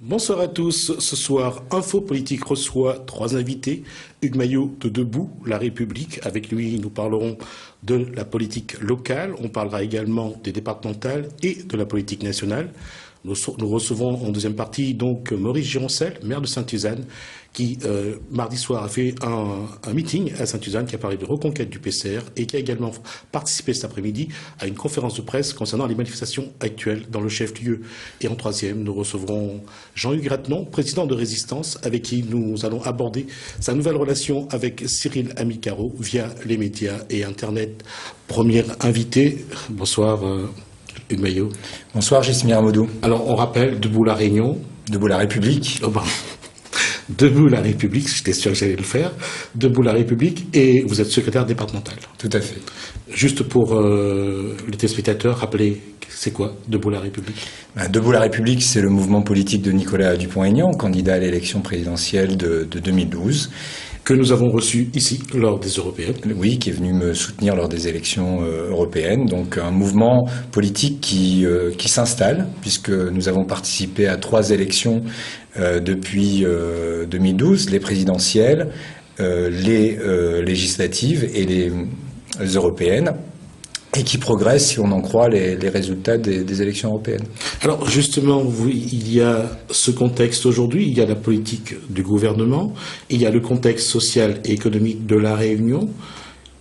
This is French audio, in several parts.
Bonsoir à tous. Ce soir, Info Politique reçoit 3 invités. Hugues Maillot de Debout, La République. Avec lui, nous parlerons de la politique locale. On parlera également des départementales et de la politique nationale. Nous recevons en deuxième partie donc Maurice Gironcel, maire de Sainte-Suzanne, qui mardi soir a fait un meeting à Sainte-Suzanne qui a parlé de reconquête du PCR et qui a également participé cet après-midi à une conférence de presse concernant les manifestations actuelles dans le chef-lieu. Et en troisième, nous recevrons Jean-Hugues Rattenon, président de Résistance, avec qui nous allons aborder sa nouvelle relation avec Cyril Amicaro via les médias et Internet. Premier invité, bonsoir Hugues Maillot. Bonsoir Jesmir Amadou. Alors on rappelle, Debout la Réunion. Debout la République. Oh, pardon. Debout la République, j'étais sûr que j'allais le faire. Debout la République, et vous êtes secrétaire départemental. Tout à fait. Juste pour les téléspectateurs, rappelez, c'est quoi Debout la République? Debout la République, c'est le mouvement politique de Nicolas Dupont-Aignan, candidat à l'élection présidentielle de 2012. Que nous avons reçu ici lors des européennes. Oui, qui est venu me soutenir lors des élections européennes. Donc un mouvement politique qui s'installe, puisque nous avons participé à 3 élections depuis 2012, les présidentielles, les législatives et les européennes, et qui progresse, si on en croit, les résultats des élections européennes. Alors justement, il y a ce contexte aujourd'hui, il y a la politique du gouvernement, il y a le contexte social et économique de la Réunion.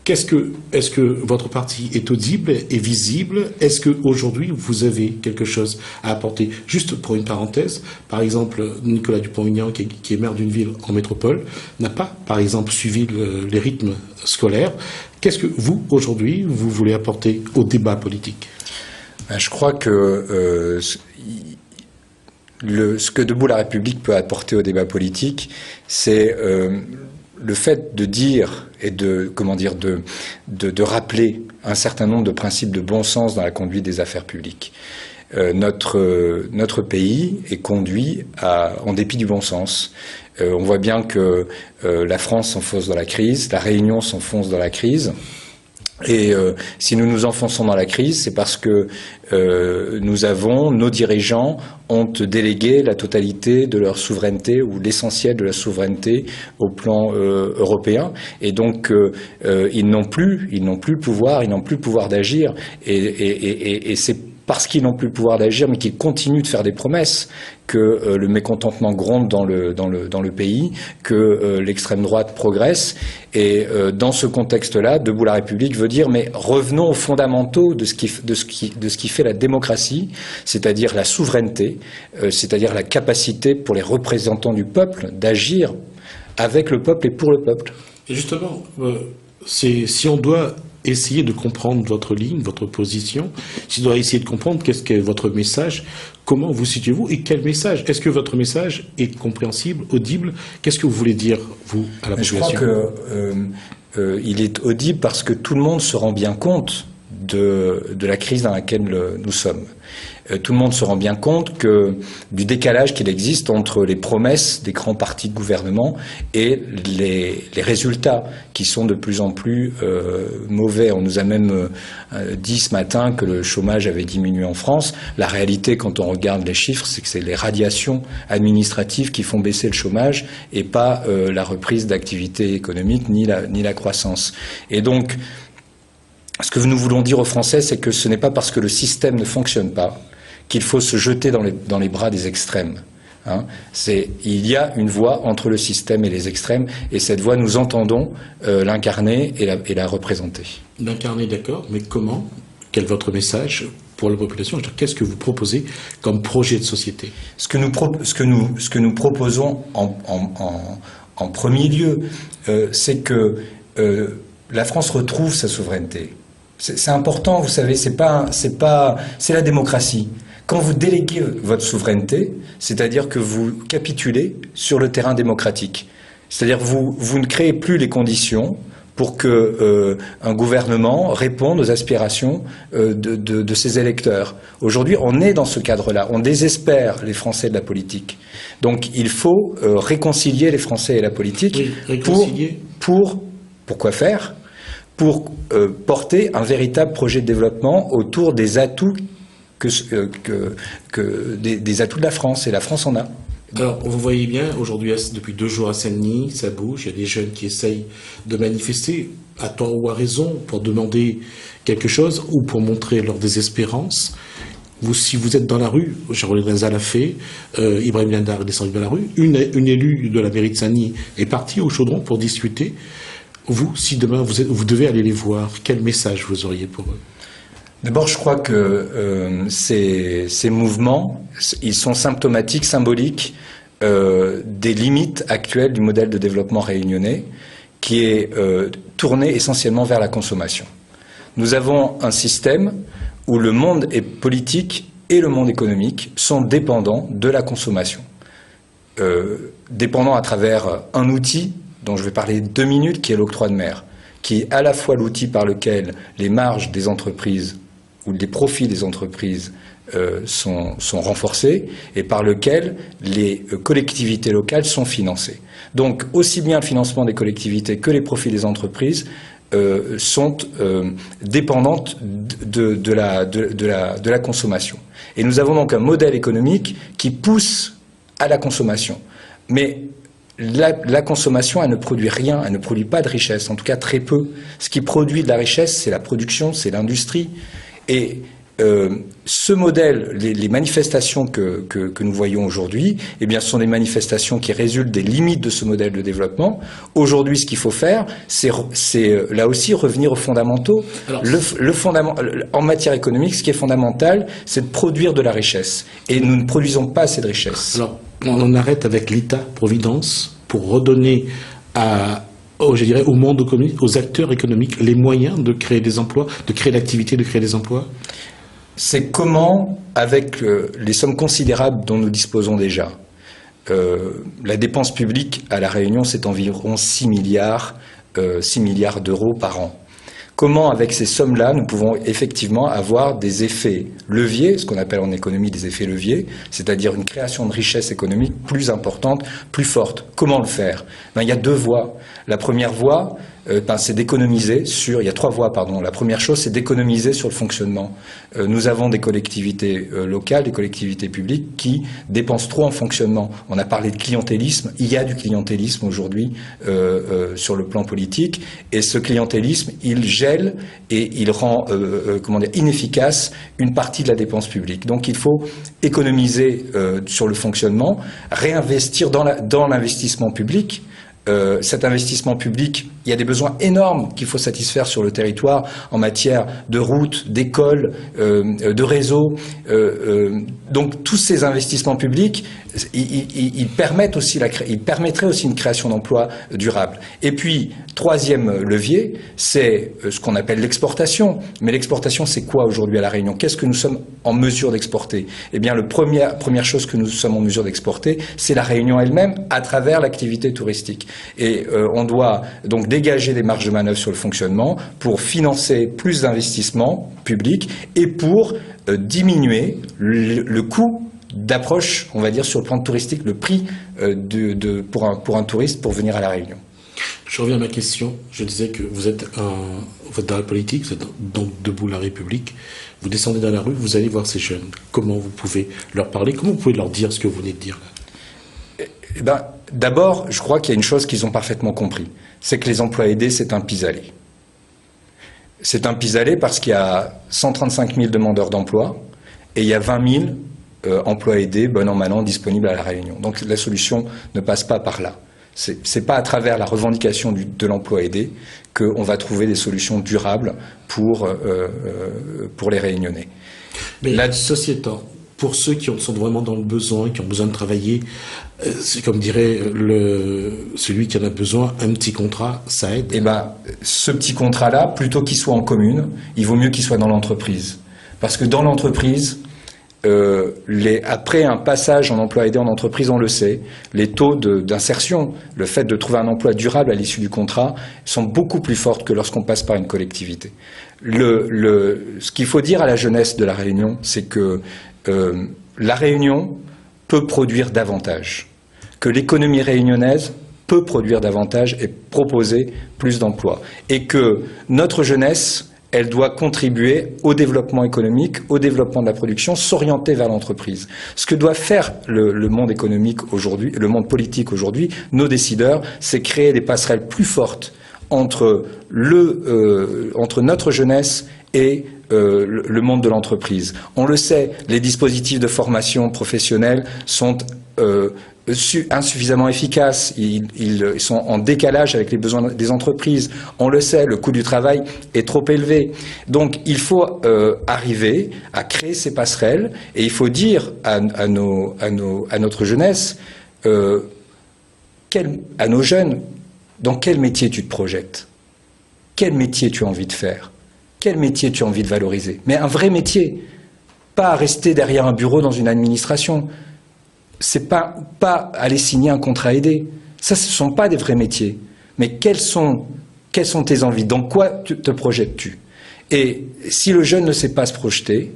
Est-ce que votre parti est audible, est visible? Est-ce qu'aujourd'hui, vous avez quelque chose à apporter? Juste pour une parenthèse, par exemple, Nicolas Dupont-Aignan, qui est maire d'une ville en métropole, n'a pas, par exemple, suivi les rythmes scolaires. Qu'est-ce que vous, aujourd'hui, vous voulez apporter au débat politique? Je crois que ce que Debout la République peut apporter au débat politique, c'est le fait de dire et de rappeler un certain nombre de principes de bon sens dans la conduite des affaires publiques. Notre pays est conduit en dépit du bon sens. On voit bien que la France s'enfonce dans la crise, la Réunion s'enfonce dans la crise. Et si nous nous enfonçons dans la crise, c'est parce que nos dirigeants ont délégué la totalité de leur souveraineté ou l'essentiel de la souveraineté au plan européen. Et donc ils n'ont plus le pouvoir d'agir. Et c'est parce qu'ils n'ont plus le pouvoir d'agir, mais qu'ils continuent de faire des promesses, que le mécontentement gronde dans le pays, que l'extrême droite progresse. Et dans ce contexte-là, Debout la République veut dire, mais revenons aux fondamentaux de ce qui fait la démocratie, c'est-à-dire la souveraineté, c'est-à-dire la capacité pour les représentants du peuple d'agir avec le peuple et pour le peuple. Et justement, si on doit essayer de comprendre votre ligne, votre position, si on doit essayer de comprendre qu'est-ce qu'est votre message, comment vous situez-vous et quel message? Est-ce que votre message est compréhensible, audible? Qu'est-ce que vous voulez dire, vous, à la population? Je crois qu'il est audible parce que tout le monde se rend bien compte de la crise dans laquelle nous sommes. Tout le monde se rend bien compte du décalage qu'il existe entre les promesses des grands partis de gouvernement et les résultats qui sont de plus en plus mauvais. On nous a même dit ce matin que le chômage avait diminué en France. La réalité, quand on regarde les chiffres, c'est que c'est les radiations administratives qui font baisser le chômage et pas la reprise d'activité économique ni la croissance. Et donc, ce que nous voulons dire aux Français, c'est que ce n'est pas parce que le système ne fonctionne pas qu'il faut se jeter dans les bras des extrêmes. Il y a une voie entre le système et les extrêmes, et cette voie, nous entendons l'incarner et la représenter. L'incarner, d'accord, mais comment? Quel est votre message pour la population? Qu'est-ce que vous proposez comme projet de société? Ce que nous proposons en premier lieu, c'est que la France retrouve sa souveraineté. C'est important, vous savez, c'est la démocratie. Quand vous déléguez votre souveraineté, c'est-à-dire que vous capitulez sur le terrain démocratique. C'est-à-dire vous ne créez plus les conditions pour que un gouvernement réponde aux aspirations de ses électeurs. Aujourd'hui, on est dans ce cadre-là. On désespère les Français de la politique. Donc, il faut réconcilier les Français et la politique. Oui, réconcilier. Pour quoi faire? Pour porter un véritable projet de développement autour des atouts des atouts de la France, et la France en a. Alors, vous voyez bien, aujourd'hui, depuis 2 jours à Saint-Denis, ça bouge, il y a des jeunes qui essayent de manifester, à tort ou à raison, pour demander quelque chose ou pour montrer leur désespérance. Vous, si vous êtes dans la rue, Jean-René Reza l'a fait, Ibrahim Lindar est descendu dans la rue, une élue de la mairie de Saint-Denis est partie au Chaudron pour discuter. Vous, si demain vous devez aller les voir, quel message vous auriez pour eux? D'abord, je crois que ces mouvements, ils sont symptomatiques, symboliques des limites actuelles du modèle de développement réunionnais qui est tourné essentiellement vers la consommation. Nous avons un système où le monde politique et le monde économique sont dépendants de la consommation. Dépendants à travers un outil dont je vais parler 2 minutes, qui est l'octroi de mer, qui est à la fois l'outil par lequel les marges des entreprises ou les profits des entreprises sont renforcés et par lequel les collectivités locales sont financées. Donc, aussi bien le financement des collectivités que les profits des entreprises sont dépendantes de la consommation. Et nous avons donc un modèle économique qui pousse à la consommation. Mais la consommation, elle ne produit rien, elle ne produit pas de richesse, en tout cas très peu. Ce qui produit de la richesse, c'est la production, c'est l'industrie. Et ce modèle, les manifestations que nous voyons aujourd'hui, eh bien, ce sont des manifestations qui résultent des limites de ce modèle de développement. Aujourd'hui, ce qu'il faut faire, c'est là aussi revenir aux fondamentaux. Alors, en matière économique, ce qui est fondamental, c'est de produire de la richesse. Et nous ne produisons pas assez de richesse. Alors, on en arrête avec l'État-providence pour redonner au monde économique, aux acteurs économiques, les moyens de créer des emplois, de créer l'activité, de créer des emplois? C'est comment, avec les sommes considérables dont nous disposons déjà, la dépense publique à La Réunion, c'est environ 6 milliards d'euros par an. Comment, avec ces sommes-là, nous pouvons effectivement avoir des effets leviers, ce qu'on appelle en économie des effets leviers, c'est-à-dire une création de richesse économique plus importante, plus forte. Comment le faire? Il y a 2 voies. La première voie, c'est d'économiser sur... Il y a 3 voies, pardon. La première chose, c'est d'économiser sur le fonctionnement. Nous avons des collectivités locales, des collectivités publiques qui dépensent trop en fonctionnement. On a parlé de clientélisme. Il y a du clientélisme aujourd'hui sur le plan politique. Et ce clientélisme, il gèle et il rend inefficace une partie de la dépense publique. Donc il faut économiser sur le fonctionnement, réinvestir dans l'investissement public. Cet investissement public, il y a des besoins énormes qu'il faut satisfaire sur le territoire en matière de routes, d'écoles, de réseaux. Donc tous ces investissements publics, ils permettraient aussi une création d'emplois durables. Et puis, 3e levier, c'est ce qu'on appelle l'exportation. Mais l'exportation, c'est quoi aujourd'hui à La Réunion? Qu'est-ce que nous sommes en mesure d'exporter? Eh bien, première chose que nous sommes en mesure d'exporter, c'est La Réunion elle-même à travers l'activité touristique. Et on doit donc dégager des marges de manœuvre sur le fonctionnement pour financer plus d'investissements publics et pour diminuer le coût d'approche, on va dire, sur le plan touristique, le prix pour un touriste pour venir à La Réunion. Je reviens à ma question. Je disais que vous êtes dans la politique, vous êtes donc debout la République. Vous descendez dans la rue, vous allez voir ces jeunes. Comment vous pouvez leur parler? Comment vous pouvez leur dire ce que vous venez de dire là? D'abord, je crois qu'il y a une chose qu'ils ont parfaitement compris. C'est que les emplois aidés, c'est un pis-aller. C'est un pis-aller parce qu'il y a 135 000 demandeurs d'emploi et il y a 20 000 emplois aidés, bon an, mal an, disponibles à La Réunion. Donc la solution ne passe pas par là. C'est pas à travers la revendication de l'emploi aidé qu'on va trouver des solutions durables pour les Réunionnais. Mais ceci étant, pour ceux qui sont vraiment dans le besoin, qui ont besoin de travailler, c'est comme dirait celui qui en a besoin, un petit contrat, ça aide. Eh ben, ce petit contrat-là, plutôt qu'il soit en commune, il vaut mieux qu'il soit dans l'entreprise. Parce que dans l'entreprise, après un passage en emploi aidé en entreprise, on le sait, les taux d'insertion, le fait de trouver un emploi durable à l'issue du contrat, sont beaucoup plus fortes que lorsqu'on passe par une collectivité. Ce qu'il faut dire à la jeunesse de La Réunion, c'est que La Réunion peut produire davantage, que l'économie réunionnaise peut produire davantage et proposer plus d'emplois, et que notre jeunesse, elle doit contribuer au développement économique, au développement de la production, s'orienter vers l'entreprise. Ce que doit faire le monde économique aujourd'hui, le monde politique aujourd'hui, nos décideurs, c'est créer des passerelles plus fortes entre notre jeunesse et le monde de l'entreprise. On le sait, les dispositifs de formation professionnelle sont insuffisamment efficaces, ils sont en décalage avec les besoins des entreprises. On le sait, le coût du travail est trop élevé. Donc il faut arriver à créer ces passerelles et il faut dire à notre jeunesse, à nos jeunes, dans quel métier tu te projettes? Quel métier tu as envie de faire? Quel métier tu as envie de valoriser? Mais un vrai métier, pas rester derrière un bureau dans une administration. C'est pas aller signer un contrat aidé. Ça, ce ne sont pas des vrais métiers. Mais quelles sont tes envies? Dans quoi te projettes-tu? Et si le jeune ne sait pas se projeter,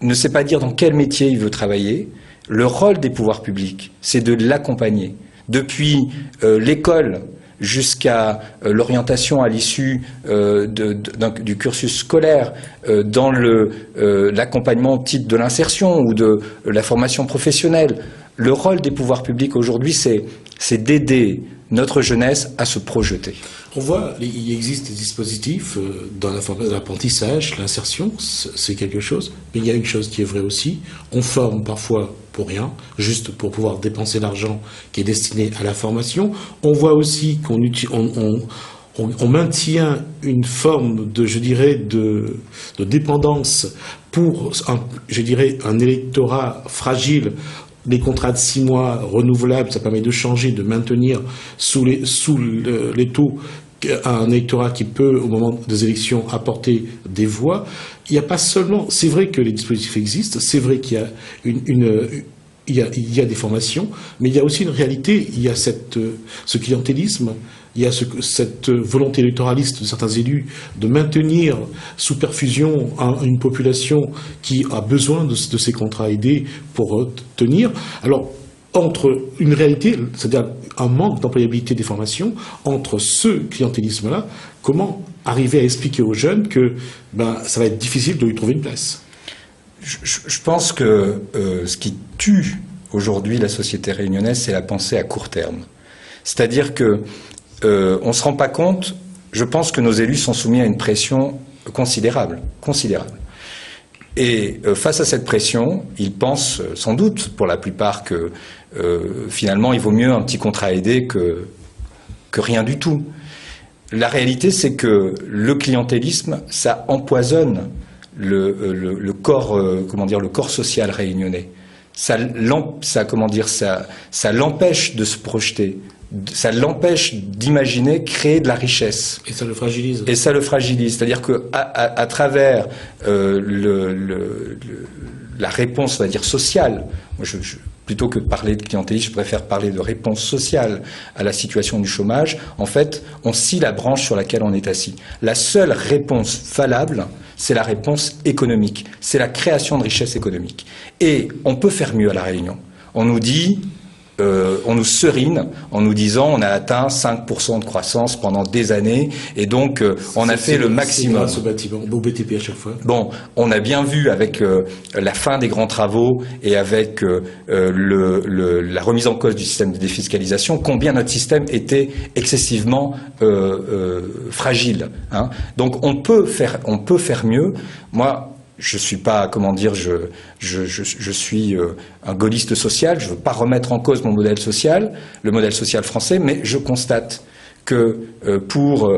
ne sait pas dire dans quel métier il veut travailler, le rôle des pouvoirs publics, c'est de l'accompagner. Depuis l'école jusqu'à l'orientation à l'issue du cursus scolaire, dans l'accompagnement au titre de l'insertion ou de la formation professionnelle. Le rôle des pouvoirs publics aujourd'hui, c'est d'aider notre jeunesse à se projeter. On voit, il existe des dispositifs dans l'apprentissage, l'insertion, c'est quelque chose, mais il y a une chose qui est vraie aussi, on forme parfois pour rien, juste pour pouvoir dépenser l'argent qui est destiné à la formation. On voit aussi qu'on maintient une forme de dépendance pour, un électorat fragile. Les contrats de 6 mois renouvelables, ça permet de changer, de maintenir sous les taux un électorat qui peut, au moment des élections, apporter des voix. Il n'y a pas seulement... C'est vrai que les dispositifs existent, c'est vrai qu'il y a il y a des formations, mais il y a aussi une réalité, il y a ce clientélisme, il y a cette volonté électoraliste de certains élus de maintenir sous perfusion une population qui a besoin de ces contrats aidés pour tenir. Alors, entre une réalité, c'est-à-dire un manque d'employabilité des formations, entre ce clientélisme-là, comment arriver à expliquer aux jeunes que ça va être difficile de lui trouver une place? Je pense que ce qui tue aujourd'hui la société réunionnaise, c'est la pensée à court terme. C'est-à-dire que on ne se rend pas compte, je pense que nos élus sont soumis à une pression considérable. Et face à cette pression, ils pensent sans doute, pour la plupart, que finalement, il vaut mieux un petit contrat aidé que rien du tout. La réalité, c'est que le clientélisme, ça empoisonne le corps social réunionnais. Ça l'empêche de se projeter. Ça l'empêche d'imaginer créer de la richesse. Et ça le fragilise. C'est-à-dire qu'à travers la réponse, on va dire, sociale, plutôt que de parler de clientélisme, je préfère parler de réponse sociale à la situation du chômage. En fait, on scie la branche sur laquelle on est assis. La seule réponse valable, c'est la réponse économique. C'est la création de richesse économique. Et on peut faire mieux à La Réunion. On nous dit... on nous serine en nous disant on a atteint 5% de croissance pendant des années et donc on a fait le maximum. C'est grâce au BTP à chaque fois. Bon, on a bien vu avec la fin des grands travaux et avec la remise en cause du système de défiscalisation, combien notre système était excessivement fragile. Hein. Donc on peut faire mieux. Moi, je suis pas, je suis un gaulliste social, je veux pas remettre en cause mon modèle social, le modèle social français, mais je constate que pour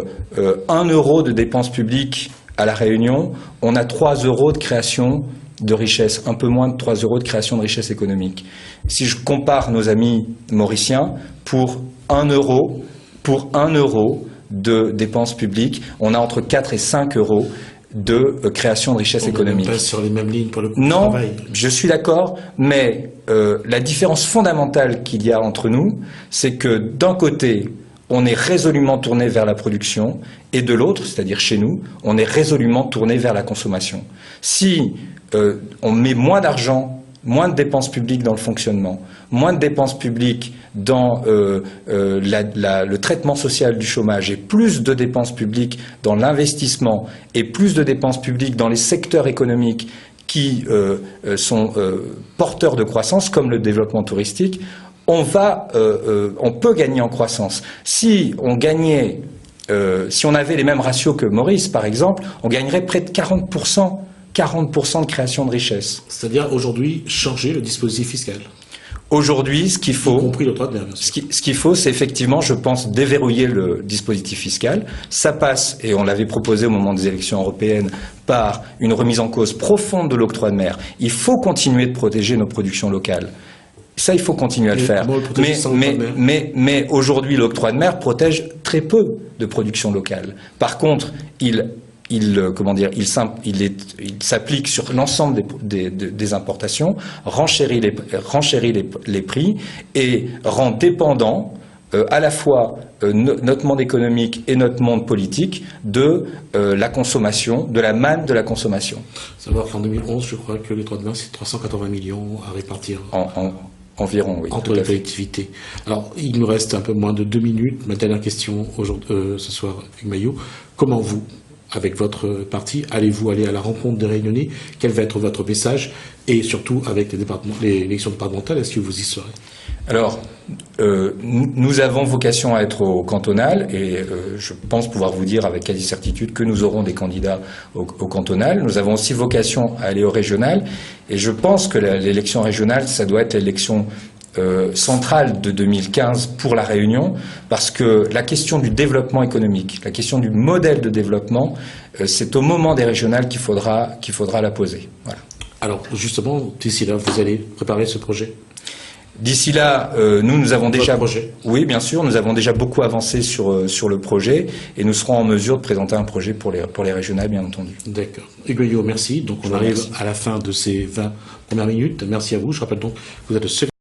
1 euro de dépenses publiques à La Réunion, on a 3 euros de création de richesse, un peu moins de 3 euros de création de richesse économique. Si je compare nos amis mauriciens, pour 1 euro de dépenses publiques, on a entre 4 et 5 euros de création de richesse économique. On n'est pas sur les mêmes lignes pour le non, travail. Je suis d'accord, mais la différence fondamentale qu'il y a entre nous, c'est que d'un côté, on est résolument tourné vers la production, et de l'autre, c'est-à-dire chez nous, on est résolument tourné vers la consommation. Si on met moins d'argent moins de dépenses publiques dans le fonctionnement, moins de dépenses publiques dans le traitement social du chômage et plus de dépenses publiques dans l'investissement et plus de dépenses publiques dans les secteurs économiques qui sont porteurs de croissance, comme le développement touristique, on peut gagner en croissance. Si on gagnait, si on avait les mêmes ratios que Maurice, par exemple, on gagnerait près de 40% de création de richesse. C'est-à-dire aujourd'hui changer le dispositif fiscal. Aujourd'hui, ce qu'il faut, y compris l'octroi de mer, bien sûr. Ce qu'il faut, c'est effectivement, je pense, déverrouiller le dispositif fiscal. Ça passe, et on l'avait proposé au moment des élections européennes, par une remise en cause profonde de l'octroi de mer. Il faut continuer de protéger nos productions locales. Ça, il faut continuer à le faire. Mais aujourd'hui, l'octroi de mer protège très peu de production locale. Par contre, il s'applique sur l'ensemble des importations, renchérit les prix et rend dépendant à la fois notre monde économique et notre monde politique de la consommation, de la manne de la consommation. Savoir qu'en 2011, je crois que l'octroi de mer, c'est 380 millions à répartir. Environ, oui. Entre les collectivités. Alors, il nous reste un peu moins de 2 minutes. Ma dernière question ce soir, Hugues Maillot. Comment vous, avec votre parti, allez-vous aller à la rencontre des Réunionnais? Quel va être votre message? Et surtout, avec les élections départementales, est-ce que vous y serez? Alors, nous avons vocation à être au cantonal et je pense pouvoir vous dire avec quasi certitude que nous aurons des candidats au cantonal. Nous avons aussi vocation à aller au régional et je pense que l'élection régionale, ça doit être l'élection centrale de 2015 pour la Réunion, parce que la question du développement économique, la question du modèle de développement, c'est au moment des régionales qu'il faudra la poser. Voilà. Alors, justement, d'ici là, vous allez préparer ce projet? D'ici là, nous avons déjà... projet. Oui, bien sûr, nous avons déjà beaucoup avancé sur le projet et nous serons en mesure de présenter un projet pour les régionales, bien entendu. D'accord. Hugues Maillot, merci. Donc, on arrive à la fin de ces 20 premières minutes. Merci à vous. Je rappelle donc que vous êtes le secrétaire